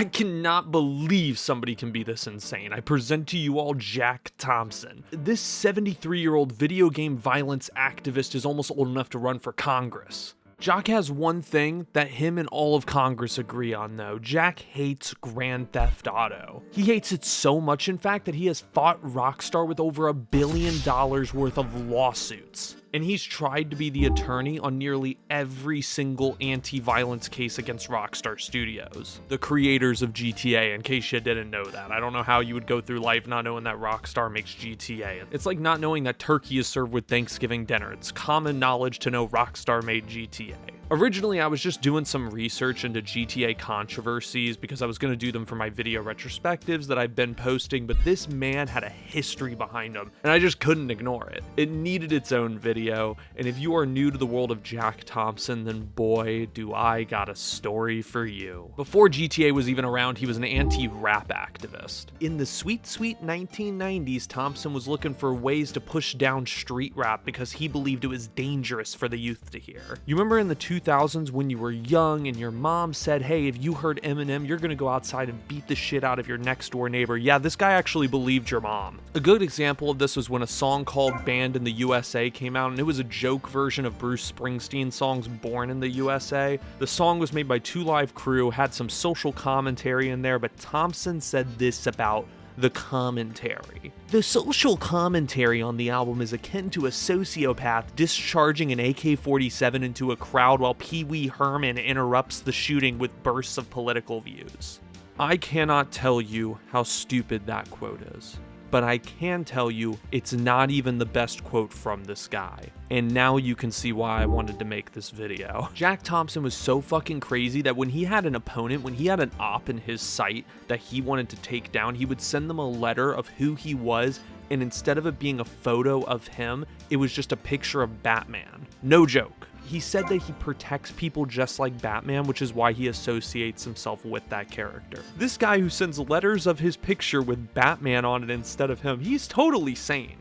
I cannot believe somebody can be this insane. I present to you all Jack Thompson. This 73-year-old video game violence activist is almost old enough to run for Congress. Jack has one thing that him and all of Congress agree on though. Jack hates Grand Theft Auto. He hates it so much, in fact, that he has fought Rockstar with over $1 billion worth of lawsuits. And he's tried to be the attorney on nearly every single anti-violence case against Rockstar Studios, the creators of GTA, in case you didn't know that. I don't know how you would go through life not knowing that Rockstar makes GTA. It's like not knowing that turkey is served with Thanksgiving dinner. It's common knowledge to know Rockstar made GTA. Originally, I was just doing some research into GTA controversies because I was going to do them for my video retrospectives that I've been posting, but this man had a history behind him, and I just couldn't ignore it. It needed its own video, and if you are new to the world of Jack Thompson, then boy, do I got a story for you. Before GTA was even around, he was an anti-rap activist. In the sweet 1990s, Thompson was looking for ways to push down street rap because he believed it was dangerous for the youth to hear. You remember in the 2000s when you were young and your mom said, hey, if you heard Eminem, you're gonna go outside and beat the shit out of your next door neighbor. Yeah, this guy actually believed your mom. A good example of this was when a song called Banned in the USA came out, and it was a joke version of Bruce Springsteen's songs Born in the USA. The song was made by Two Live Crew, had some social commentary in there, but Thompson said this about the commentary. The social commentary on the album is akin to a sociopath discharging an AK-47 into a crowd while Pee Wee Herman interrupts the shooting with bursts of political views. I cannot tell you how stupid that quote is, but I can tell you it's not even the best quote from this guy. And now you can see why I wanted to make this video. Jack Thompson was so fucking crazy that when he had an opponent, when he had an op in his sight that he wanted to take down, he would send them a letter of who he was, and instead of it being a photo of him, it was just a picture of Batman. No joke. He said that he protects people just like Batman, which is why he associates himself with that character. This guy who sends letters of his picture with Batman on it instead of him, he's totally sane.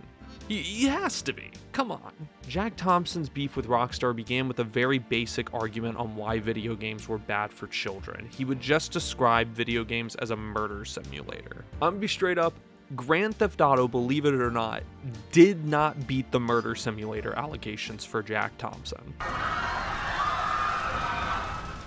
He has to be. Come on. Jack Thompson's beef with Rockstar began with a very basic argument on why video games were bad for children. He would just describe video games as a murder simulator. I'm gonna be straight up. Grand Theft Auto, believe it or not, did not beat the murder simulator allegations for Jack Thompson.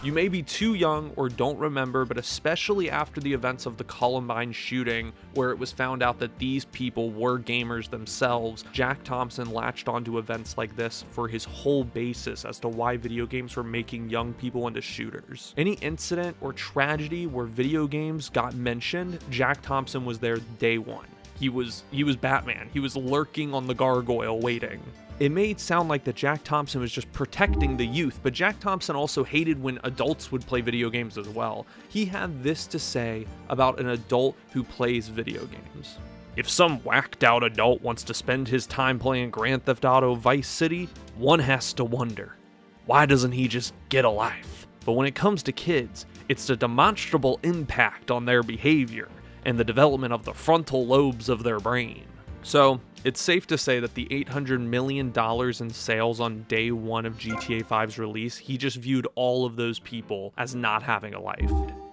You may be too young or don't remember, but especially after the events of the Columbine shooting, where it was found out that these people were gamers themselves, Jack Thompson latched onto events like this for his whole basis as to why video games were making young people into shooters. Any incident or tragedy where video games got mentioned, Jack Thompson was there day one. He was Batman. He was lurking on the gargoyle waiting. It may sound like that Jack Thompson was just protecting the youth, but Jack Thompson also hated when adults would play video games as well. He had this to say about an adult who plays video games. If some whacked out adult wants to spend his time playing Grand Theft Auto Vice City, one has to wonder, why doesn't he just get a life? But when it comes to kids, it's the demonstrable impact on their behavior and the development of the frontal lobes of their brain. So, it's safe to say that the $800 million in sales on day one of GTA 5's release, he just viewed all of those people as not having a life.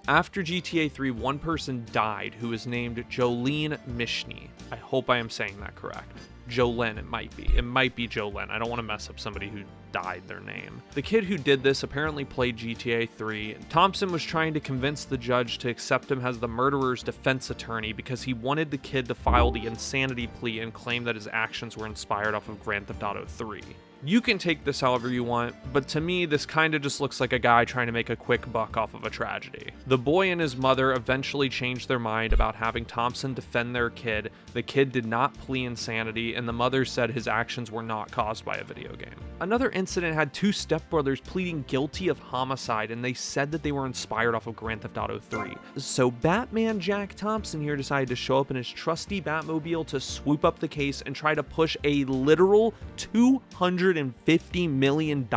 After GTA 3, one person died who was named Jolene Mishny. I hope I am saying that correct. Jolene, it might be. It might be Jolene. I don't want to mess up somebody who died their name. The kid who did this apparently played GTA 3. Thompson was trying to convince the judge to accept him as the murderer's defense attorney because he wanted the kid to file the insanity plea and claim that his actions were inspired off of Grand Theft Auto 3. You can take this however you want, but to me, this kinda just looks like a guy trying to make a quick buck off of a tragedy. The boy and his mother eventually changed their mind about having Thompson defend their kid. The kid did not plea insanity, and the mother said his actions were not caused by a video game. Another incident had two stepbrothers pleading guilty of homicide, and they said that they were inspired off of Grand Theft Auto 3. So Batman Jack Thompson here decided to show up in his trusty Batmobile to swoop up the case and try to push a literal $250 million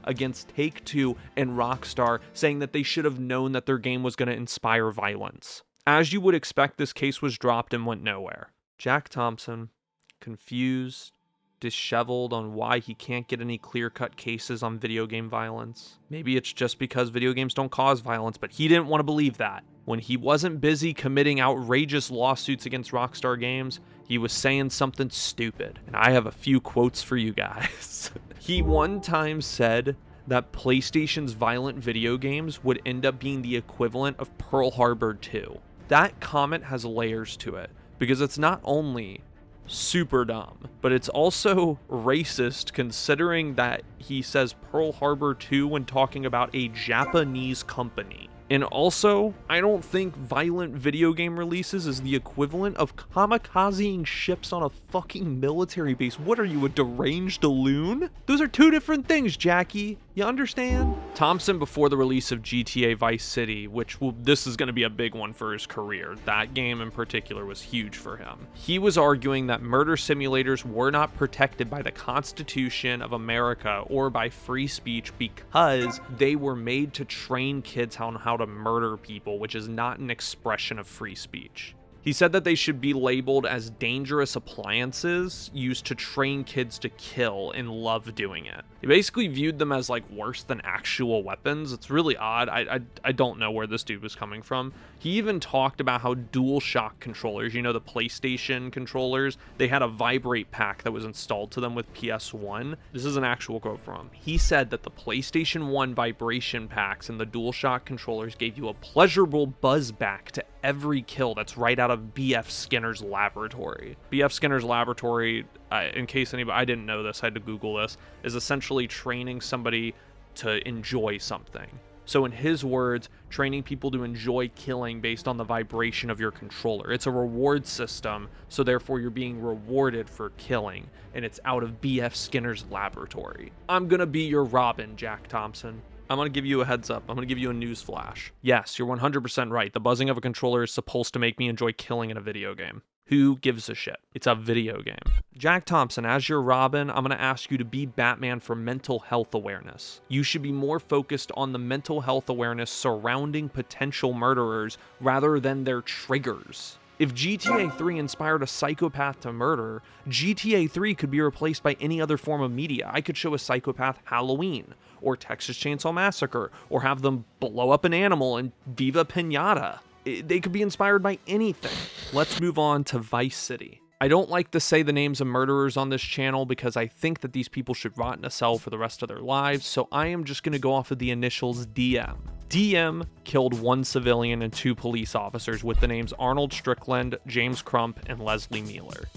against Take-Two and Rockstar, saying that they should have known that their game was going to inspire violence. As you would expect, this case was dropped and went nowhere. Jack Thompson, confused, disheveled on why he can't get any clear-cut cases on video game violence. Maybe it's just because video games don't cause violence, but he didn't want to believe that. When he wasn't busy committing outrageous lawsuits against Rockstar Games, he was saying something stupid. And I have a few quotes for you guys. He one time said that PlayStation's violent video games would end up being the equivalent of Pearl Harbor 2. That comment has layers to it, because it's not only super dumb, but it's also racist, considering that he says Pearl Harbor 2 when talking about a Japanese company. And also, I don't think violent video game releases is the equivalent of kamikazing ships on a fucking military base. What are you, a deranged loon? Those are two different things, Jackie. You understand? Thompson, before the release of GTA Vice City, this is going to be a big one for his career. That game in particular was huge for him. He was arguing that murder simulators were not protected by the Constitution of America or by free speech because they were made to train kids on how to murder people, which is not an expression of free speech. He said that they should be labeled as dangerous appliances used to train kids to kill and love doing it. He basically viewed them as like worse than actual weapons. It's really odd. I don't know where this dude was coming from. He even talked about how DualShock controllers, you know, the PlayStation controllers, they had a vibrate pack that was installed to them with PS1. This is an actual quote from him. He said that the PlayStation 1 vibration packs and the DualShock controllers gave you a pleasurable buzz back to every kill that's right out of B.F. Skinner's laboratory. B.F. Skinner's laboratory, in case anybody, I didn't know this, I had to Google this, is essentially training somebody to enjoy something. So in his words, training people to enjoy killing based on the vibration of your controller. It's a reward system, so therefore you're being rewarded for killing, and it's out of B.F. Skinner's laboratory. I'm gonna be your Robin, Jack Thompson. I'm going to give you a heads up. I'm going to give you a news flash. Yes, you're 100% right. The buzzing of a controller is supposed to make me enjoy killing in a video game. Who gives a shit? It's a video game. Jack Thompson, as your Robin, I'm going to ask you to be Batman for mental health awareness. You should be more focused on the mental health awareness surrounding potential murderers rather than their triggers. If GTA 3 inspired a psychopath to murder, GTA 3 could be replaced by any other form of media. I could show a psychopath Halloween, or Texas Chainsaw Massacre, or have them blow up an animal in Viva Pinata. They could be inspired by anything. Let's move on to Vice City. I don't like to say the names of murderers on this channel because I think that these people should rot in a cell for the rest of their lives, so I am just going to go off of the initials DM. DM killed 1 civilian and 2 police officers with the names Arnold Strickland, James Crump, and Leslie Mueller.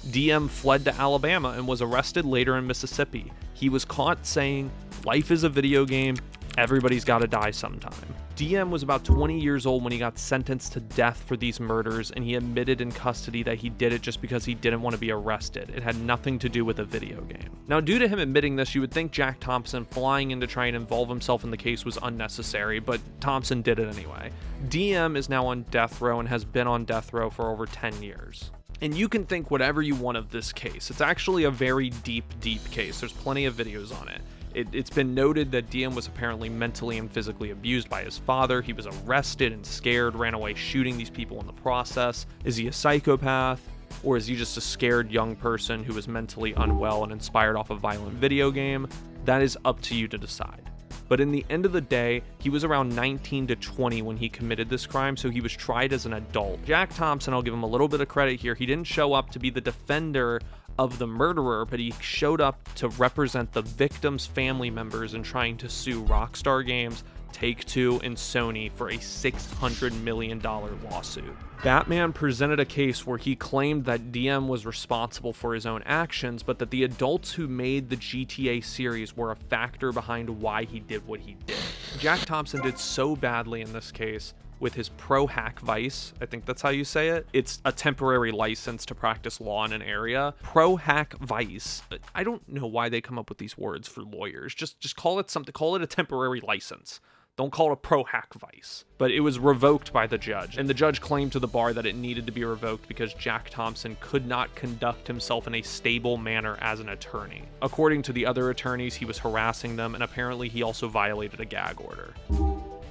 DM fled to Alabama and was arrested later in Mississippi. He was caught saying, "Life is a video game, everybody's gotta die sometime." DM was about 20 years old when he got sentenced to death for these murders, and he admitted in custody that he did it just because he didn't want to be arrested. It had nothing to do with a video game. Now, due to him admitting this, you would think Jack Thompson flying in to try and involve himself in the case was unnecessary, but Thompson did it anyway. DM is now on death row and has been on death row for over 10 years. And you can think whatever you want of this case. It's actually a very deep case. There's plenty of videos on it. It's been noted that DM was apparently mentally and physically abused by his father. He was arrested and scared, ran away shooting these people in the process. Is he a psychopath? Or is he just a scared young person who was mentally unwell and inspired off a violent video game? That is up to you to decide. But in the end of the day, he was around 19 to 20 when he committed this crime, so he was tried as an adult. Jack Thompson, I'll give him a little bit of credit here. He didn't show up to be the defender of the murderer, but he showed up to represent the victim's family members in trying to sue Rockstar Games, Take-Two, and Sony for a $600 million lawsuit. Batman presented a case where he claimed that DM was responsible for his own actions, but that the adults who made the GTA series were a factor behind why he did what he did. Jack Thompson did so badly in this case with his Pro Hack Vice, I think that's how you say it. It's a temporary license to practice law in an area. Pro Hack Vice. I don't know why they come up with these words for lawyers. Just call it something. Call it a temporary license. Don't call it a Pro Hack Vice. But it was revoked by the judge, and the judge claimed to the bar that it needed to be revoked because Jack Thompson could not conduct himself in a stable manner as an attorney. According to the other attorneys, he was harassing them, and apparently he also violated a gag order.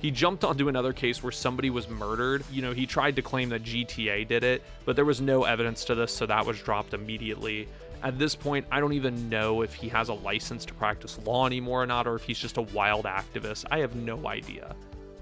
He jumped onto another case where somebody was murdered. You know, he tried to claim that GTA did it, but there was no evidence to this, so that was dropped immediately. At this point, I don't even know if he has a license to practice law anymore or not, or if he's just a wild activist. I have no idea.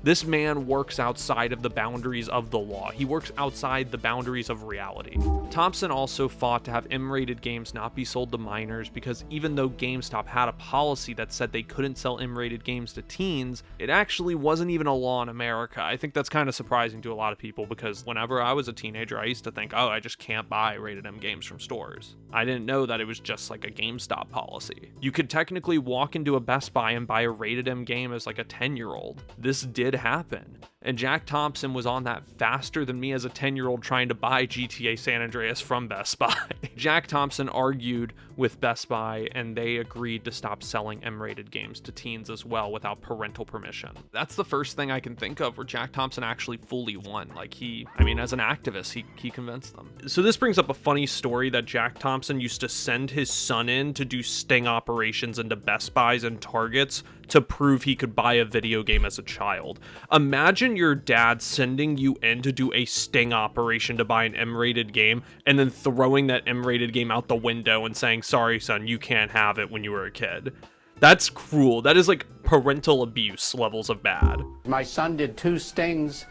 This man works outside of the boundaries of the law. He works outside the boundaries of reality. Thompson also fought to have M-rated games not be sold to minors because even though GameStop had a policy that said they couldn't sell M-rated games to teens, it actually wasn't even a law in America. I think that's kind of surprising to a lot of people because whenever I was a teenager, I used to think, oh, I just can't buy rated M games from stores. I didn't know that it was just like a GameStop policy. You could technically walk into a Best Buy and buy a rated M game as like a 10-year-old. This did happen. And Jack Thompson was on that faster than me as a 10-year-old trying to buy GTA San Andreas from Best Buy. Jack Thompson argued with Best Buy and they agreed to stop selling M-rated games to teens as well without parental permission. That's the first thing I can think of where Jack Thompson actually fully won. Like as an activist, he convinced them. So this brings up a funny story that Jack Thompson used to send his son in to do sting operations into Best Buys and Targets to prove he could buy a video game as a child. Imagine your dad sending you in to do a sting operation to buy an M-rated game and then throwing that M-rated game out the window and saying, sorry son, you can't have it when you were a kid. That's cruel. That is like parental abuse levels of bad. My son did 2 stings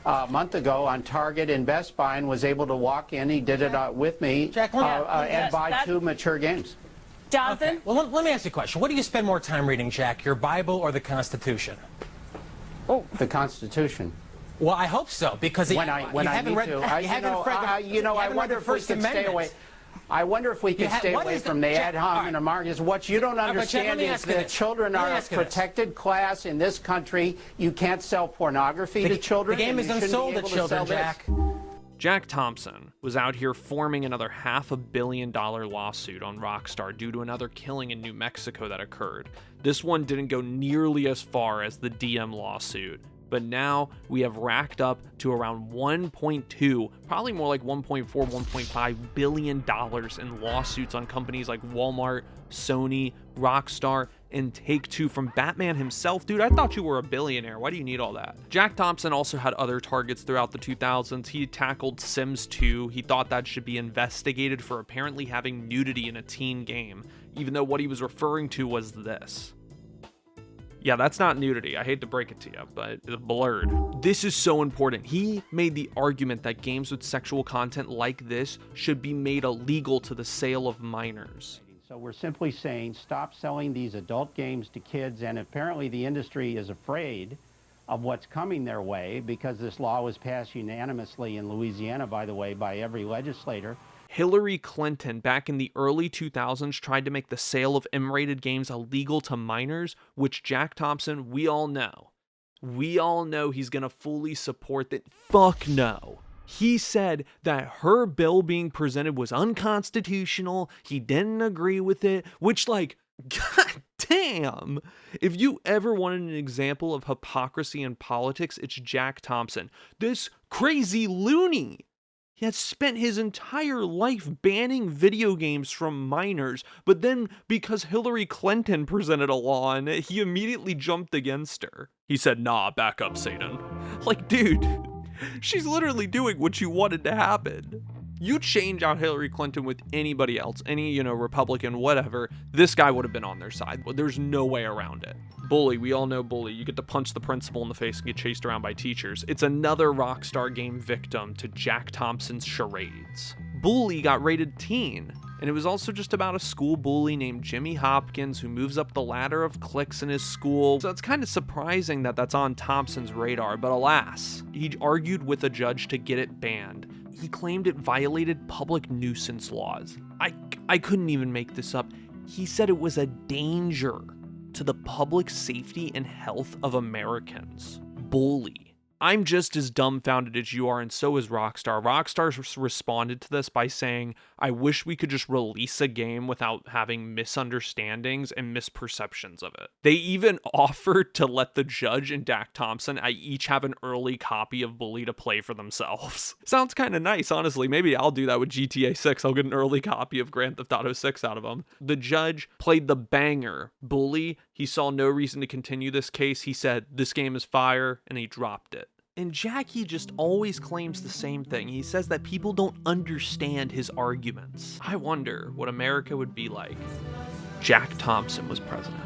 a month ago on Target and Best Buy and was able to walk in. He did it with me and buy 2 mature games. Jonathan? Okay. Well, let me ask you a question. What do you spend more time reading, Jack, your Bible or the Constitution? Oh, the Constitution. Well, I hope so, because when I need to. I wonder if we could stay away. I wonder if we could stay away from the ad hominem arguments. What you don't understand is that children are a protected class in this country. You can't sell pornography to children. The game is unsold to children, Jack. Jack Thompson was out here forming another $500 million lawsuit on Rockstar due to another killing in New Mexico that occurred. This one didn't go nearly as far as the DM lawsuit, but now we have racked up to around 1.2, probably more like 1.4, 1.5 billion dollars in lawsuits on companies like Walmart, Sony, Rockstar, and Take-Two from Batman himself. Dude, I thought you were a billionaire. Why do you need all that? Jack Thompson also had other targets throughout the 2000s. He tackled Sims 2. He thought that should be investigated for apparently having nudity in a teen game, even though what he was referring to was this. Yeah, that's not nudity. I hate to break it to you, but it's blurred. This is so important. He made the argument that games with sexual content like this should be made illegal to the sale of minors. So we're simply saying stop selling these adult games to kids, and apparently the industry is afraid of what's coming their way because this law was passed unanimously in Louisiana, by the way, by every legislator. Hillary Clinton back in the early 2000s tried to make the sale of M-rated games illegal to minors, which Jack Thompson, we all know he's gonna fully support that. Fuck no. He said that her bill being presented was unconstitutional. He didn't agree with it, which, like, god damn. If you ever wanted an example of hypocrisy in politics, it's Jack Thompson. This crazy loony. He has spent his entire life banning video games from minors, but then because Hillary Clinton presented a law on it, he immediately jumped against her. He said, nah, back up, Satan. Like, dude. She's literally doing what you wanted to happen. You change out Hillary Clinton with anybody else, any, Republican, whatever, this guy would have been on their side. There's no way around it. Bully, we all know bully. You get to punch the principal in the face and get chased around by teachers. It's another Rockstar game victim to Jack Thompson's charades. Bully got rated teen, and it was also just about a school bully named Jimmy Hopkins who moves up the ladder of cliques in his school. So it's kind of surprising that that's on Thompson's radar, but alas, he argued with a judge to get it banned. He claimed it violated public nuisance laws. I couldn't even make this up. He said it was a danger to the public safety and health of Americans. Bully. I'm just as dumbfounded as you are, and so is Rockstar. Rockstar responded to this by saying, I wish we could just release a game without having misunderstandings and misperceptions of it. They even offered to let the judge and Jack Thompson each have an early copy of Bully to play for themselves. Sounds kind of nice, honestly. Maybe I'll do that with GTA 6. I'll get an early copy of Grand Theft Auto 6 out of them. The judge played the banger, Bully. He saw no reason to continue this case. He said, this game is fire, and he dropped it. And Jacky just always claims the same thing. He says that people don't understand his arguments. I wonder what America would be like if Jack Thompson was president.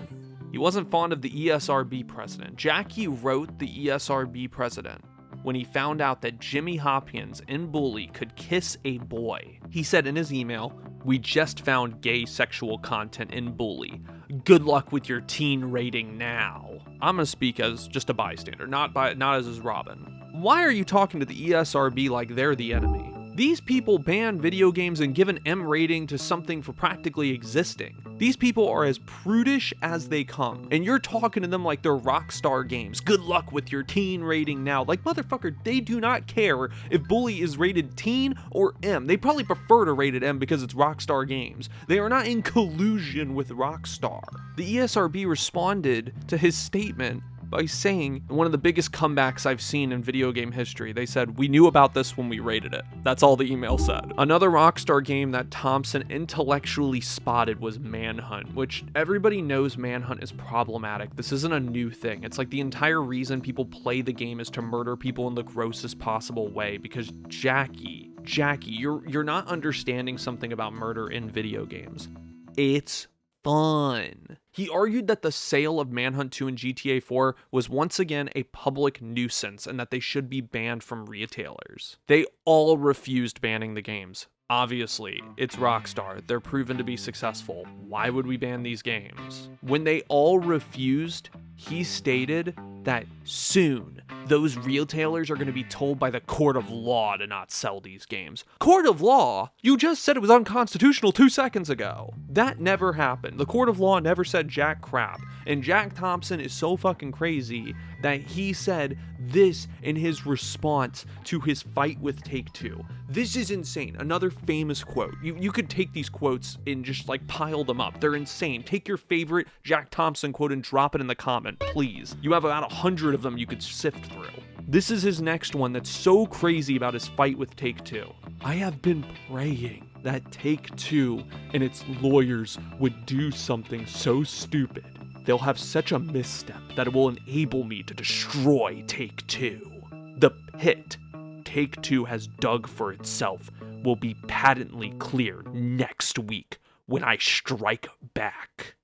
He wasn't fond of the ESRB president. Jackey wrote the ESRB president when he found out that Jimmy Hopkins in Bully could kiss a boy. He said in his email, "We just found gay sexual content in Bully. Good luck with your teen rating now." I'm gonna speak as just a bystander, not as Robin. Why are you talking to the ESRB like they're the enemy? These people ban video games and give an M rating to something for practically existing. These people are as prudish as they come, and you're talking to them like they're Rockstar Games. Good luck with your teen rating now. Like, motherfucker, they do not care if Bully is rated teen or M. They probably prefer to rate it M because it's Rockstar Games. They are not in collusion with Rockstar. The ESRB responded to his statement by saying, one of the biggest comebacks I've seen in video game history, they said, "We knew about this when we rated it." That's all the email said. Another Rockstar game that Thompson intellectually spotted was Manhunt, which everybody knows Manhunt is problematic. This isn't a new thing. It's like the entire reason people play the game is to murder people in the grossest possible way, because Jackey, you're not understanding something about murder in video games. It's fun. He argued that the sale of Manhunt 2 and GTA 4 was once again a public nuisance and that they should be banned from retailers. They all refused banning the games. Obviously, it's Rockstar. They're proven to be successful. Why would we ban these games? When they all refused, he stated that soon those retailers are going to be told by the court of law to not sell these games. Court of law? You just said it was unconstitutional 2 seconds ago. That never happened. The court of law never said jack crap. And Jack Thompson is so fucking crazy that he said this in his response to his fight with Take-Two. This is insane. Another famous quote. You could take these quotes and just like pile them up. They're insane. Take your favorite Jack Thompson quote and drop it in the comment, please. You have about 100 of them you could sift through. This is his next one that's so crazy about his fight with Take-Two. "I have been praying that Take-Two and its lawyers would do something so stupid. They'll have such a misstep that it will enable me to destroy Take-Two. The pit Take-Two has dug for itself will be patently cleared next week when I strike back."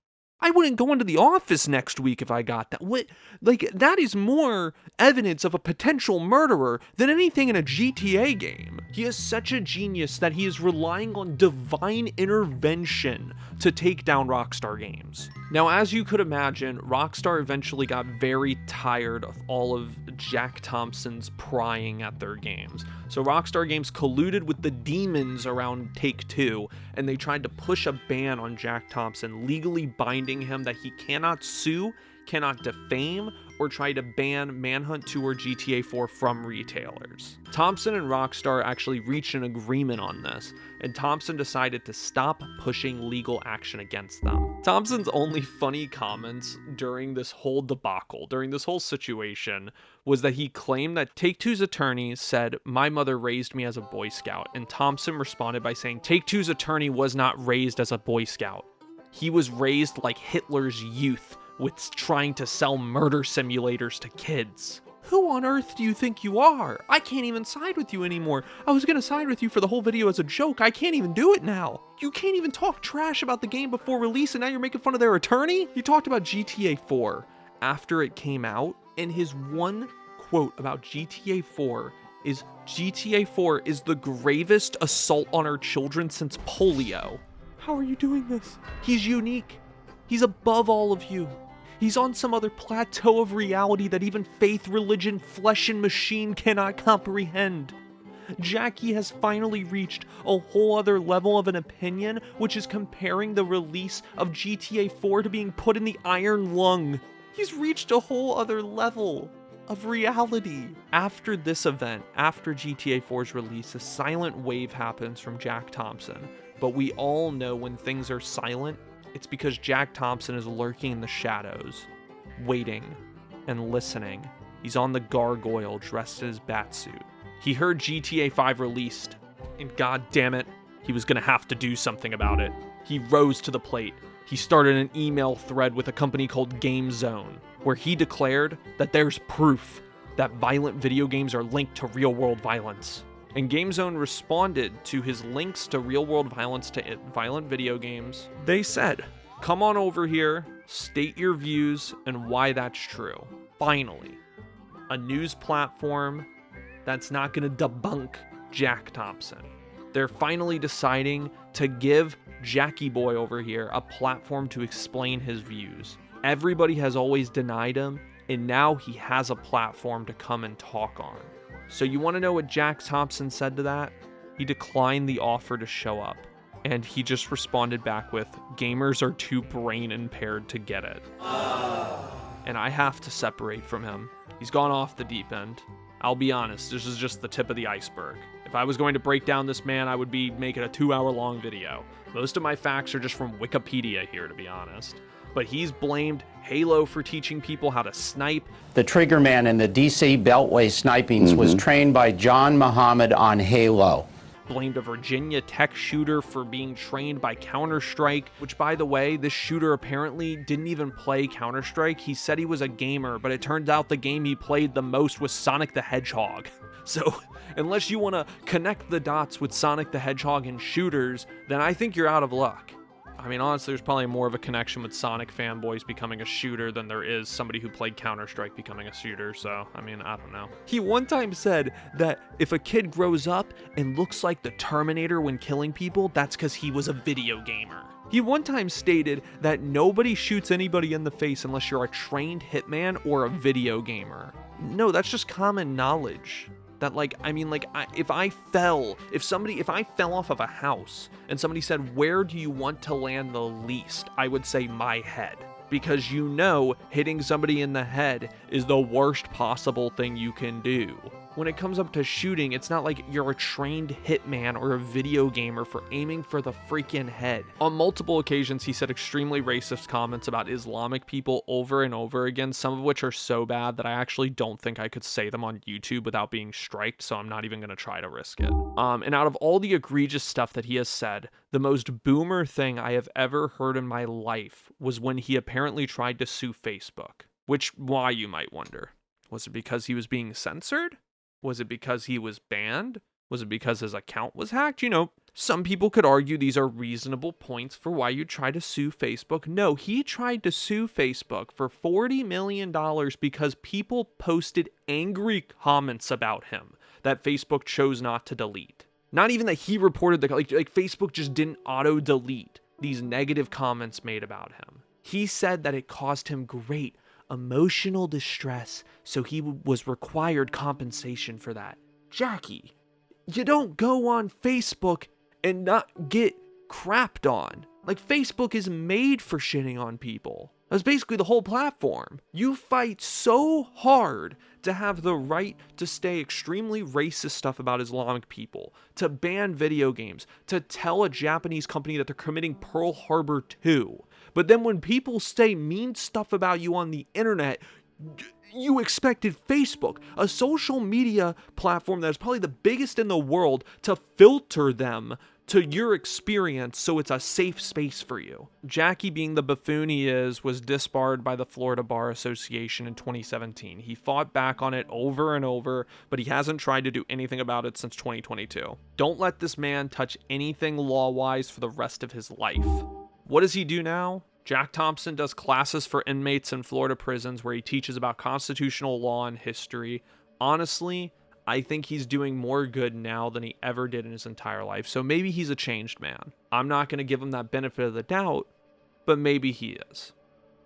I wouldn't go into the office next week if I got that. What? Like, that is more evidence of a potential murderer than anything in a GTA game. He is such a genius that he is relying on divine intervention to take down Rockstar Games. Now, as you could imagine, Rockstar eventually got very tired of all of Jack Thompson's prying at their games. So Rockstar Games colluded with the demons around Take-Two, and they tried to push a ban on Jack Thompson, legally binding him that he cannot sue, cannot defame, or try to ban Manhunt 2 or GTA 4 from retailers. Thompson and Rockstar actually reached an agreement on this, and Thompson decided to stop pushing legal action against them. Thompson's only funny comments during this whole debacle, during this whole situation, was that he claimed that Take-Two's attorney said, "My mother raised me as a Boy Scout," and Thompson responded by saying, "Take-Two's attorney was not raised as a Boy Scout. He was raised like Hitler's youth, with trying to sell murder simulators to kids." Who on earth do you think you are? I can't even side with you anymore. I was gonna side with you for the whole video as a joke. I can't even do it now. You can't even talk trash about the game before release, and now you're making fun of their attorney? You talked about GTA 4 after it came out, and his one quote about GTA 4 is, "GTA 4 is the gravest assault on our children since polio." How are you doing this? He's unique. He's above all of you. He's on some other plateau of reality that even faith, religion, flesh, and machine cannot comprehend. Jackey has finally reached a whole other level of an opinion, which is comparing the release of GTA 4 to being put in the iron lung. He's reached a whole other level of reality. After this event, after GTA 4's release, a silent wave happens from Jack Thompson. But we all know when things are silent, it's because Jack Thompson is lurking in the shadows, waiting and listening. He's on the gargoyle dressed in his batsuit. He heard GTA 5 released, and god damn it, he was gonna have to do something about it. He rose to the plate. He started an email thread with a company called Game Zone, where he declared that there's proof that violent video games are linked to real-world violence. And Game Zone responded to his links to real-world violence to violent video games. They said, Come on over here, state your views and why that's true. Finally, a news platform that's not going to debunk Jack Thompson. They're finally deciding to give Jacky Boy over here a platform to explain his views. Everybody has always denied him, and now he has a platform to come and talk on. So you want to know what Jack Thompson said to that? He declined the offer to show up, and he just responded back with, "Gamers are too brain impaired to get it." And I have to separate from him. He's gone off the deep end. I'll be honest, this is just the tip of the iceberg. If I was going to break down this man, I would be making a 2-hour-long video. Most of my facts are just from Wikipedia here, to be honest. But he's blamed Halo for teaching people how to snipe. The trigger man in the DC Beltway snipings was trained by John Muhammad on Halo. Blamed a Virginia Tech shooter for being trained by Counter-Strike, which, by the way, this shooter apparently didn't even play Counter-Strike. He said he was a gamer, but it turns out the game he played the most was Sonic the Hedgehog. So, unless you want to connect the dots with Sonic the Hedgehog and shooters, then I think you're out of luck. I mean, honestly, there's probably more of a connection with Sonic fanboys becoming a shooter than there is somebody who played Counter-Strike becoming a shooter, so, I mean, I don't know. He one time said that if a kid grows up and looks like the Terminator when killing people, that's because he was a video gamer. He one time stated that nobody shoots anybody in the face unless you're a trained hitman or a video gamer. No, that's just common knowledge. That, like, I mean, like, if I fell off of a house and somebody said, "Where do you want to land the least?" I would say my head. Because you know hitting somebody in the head is the worst possible thing you can do. When it comes up to shooting, it's not like you're a trained hitman or a video gamer for aiming for the freaking head. On multiple occasions, he said extremely racist comments about Islamic people over and over again, some of which are so bad that I actually don't think I could say them on YouTube without being striked, so I'm not even going to try to risk it. And out of all the egregious stuff that he has said, the most boomer thing I have ever heard in my life was when he apparently tried to sue Facebook. Which, why, you might wonder. Was it because he was being censored? Was it because he was banned? Was it because his account was hacked? You know, some people could argue these are reasonable points for why you try to sue Facebook. No, he tried to sue Facebook for $40 million because people posted angry comments about him that Facebook chose not to delete. Not even that he reported like Facebook just didn't auto-delete these negative comments made about him. He said that it caused him great emotional distress, so he was required compensation for that. Jacky, you don't go on Facebook and not get crapped on. Like, Facebook is made for shitting on people. That's basically the whole platform. You fight so hard to have the right to say extremely racist stuff about Islamic people, to ban video games, to tell a Japanese company that they're committing Pearl Harbor 2. But then when people say mean stuff about you on the internet, you expected Facebook, a social media platform that is probably the biggest in the world, to filter them to your experience so it's a safe space for you. Jacky, being the buffoon he is, was disbarred by the Florida Bar Association in 2017. He fought back on it over and over, but he hasn't tried to do anything about it since 2022. Don't let this man touch anything law-wise for the rest of his life. What does he do now? Jack Thompson does classes for inmates in Florida prisons where he teaches about constitutional law and history. Honestly, I think he's doing more good now than he ever did in his entire life, so maybe he's a changed man. I'm not going to give him that benefit of the doubt, but maybe he is.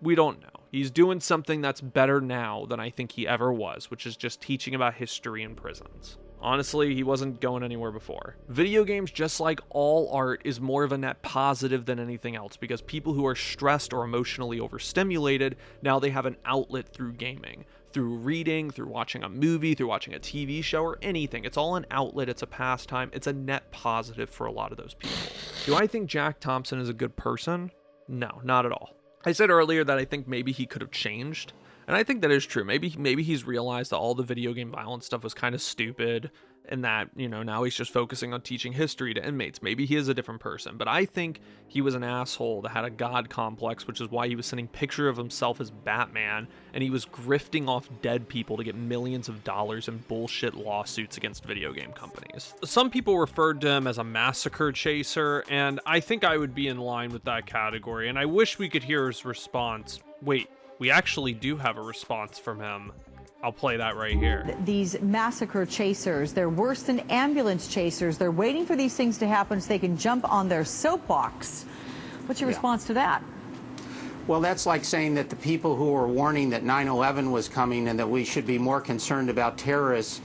We don't know. He's doing something that's better now than I think he ever was, which is just teaching about history in prisons. Honestly, he wasn't going anywhere before. Video games, just like all art, is more of a net positive than anything else, because people who are stressed or emotionally overstimulated, now they have an outlet through gaming. Through reading, through watching a movie, through watching a TV show, or anything. It's all an outlet, it's a pastime, it's a net positive for a lot of those people. Do I think Jack Thompson is a good person? No, not at all. I said earlier that I think maybe he could have changed. And I think that is true. Maybe he's realized that all the video game violence stuff was kind of stupid, and that, you know, now he's just focusing on teaching history to inmates. Maybe he is a different person, but I think he was an asshole that had a god complex, which is why he was sending picture of himself as Batman, and he was grifting off dead people to get millions of dollars in bullshit lawsuits against video game companies. Some people referred to him as a massacre chaser, and I think I would be in line with that category, and I wish we could hear his response. Wait, we actually do have a response from him. I'll play that right here. These massacre chasers, they're worse than ambulance chasers. They're waiting for these things to happen so they can jump on their soapbox. What's your response to that? Well, that's like saying that the people who were warning that 9/11 was coming and that we should be more concerned about terrorists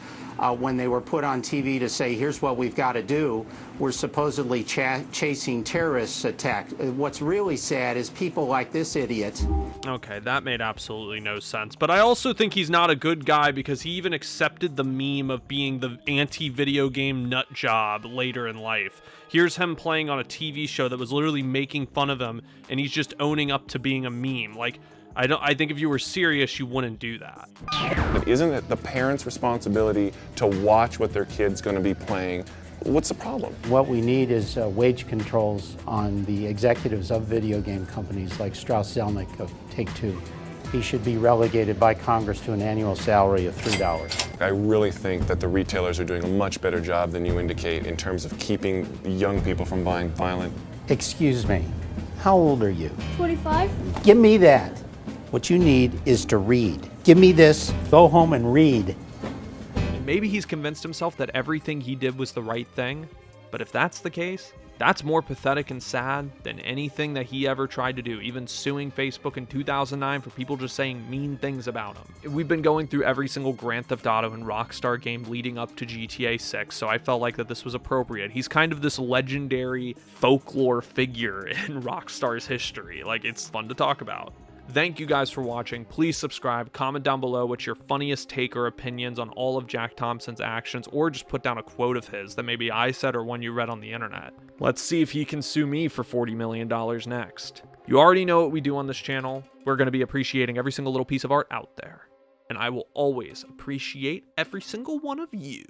when they were put on TV to say, here's what we've got to do, we're supposedly chasing terrorist attacks. What's really sad is people like this idiot. Okay, that made absolutely no sense. But I also think he's not a good guy because he even accepted the meme of being the anti-video game nut job later in life. Here's him playing on a TV show that was literally making fun of him, and he's just owning up to being a meme. Like, I think if you were serious, you wouldn't do that. But isn't it the parents' responsibility to watch what their kid's going to be playing? What's the problem? What we need is wage controls on the executives of video game companies like Strauss Zelnick of Take-Two. He should be relegated by Congress to an annual salary of $3. I really think that the retailers are doing a much better job than you indicate in terms of keeping young people from buying violent. Excuse me, how old are you? 25. Give me that. What you need is to read. Give me this, go home and read. Maybe he's convinced himself that everything he did was the right thing, but if that's the case, that's more pathetic and sad than anything that he ever tried to do, even suing Facebook in 2009 for people just saying mean things about him. We've been going through every single Grand Theft Auto and Rockstar game leading up to GTA 6, so I felt like that this was appropriate. He's kind of this legendary folklore figure in Rockstar's history. Like, it's fun to talk about. Thank you guys for watching. Please subscribe, comment down below what's your funniest take or opinions on all of Jack Thompson's actions, or just put down a quote of his that maybe I said or one you read on the internet. Let's see if he can sue me for $40 million next. You already know what we do on this channel. We're going to be appreciating every single little piece of art out there. And I will always appreciate every single one of you.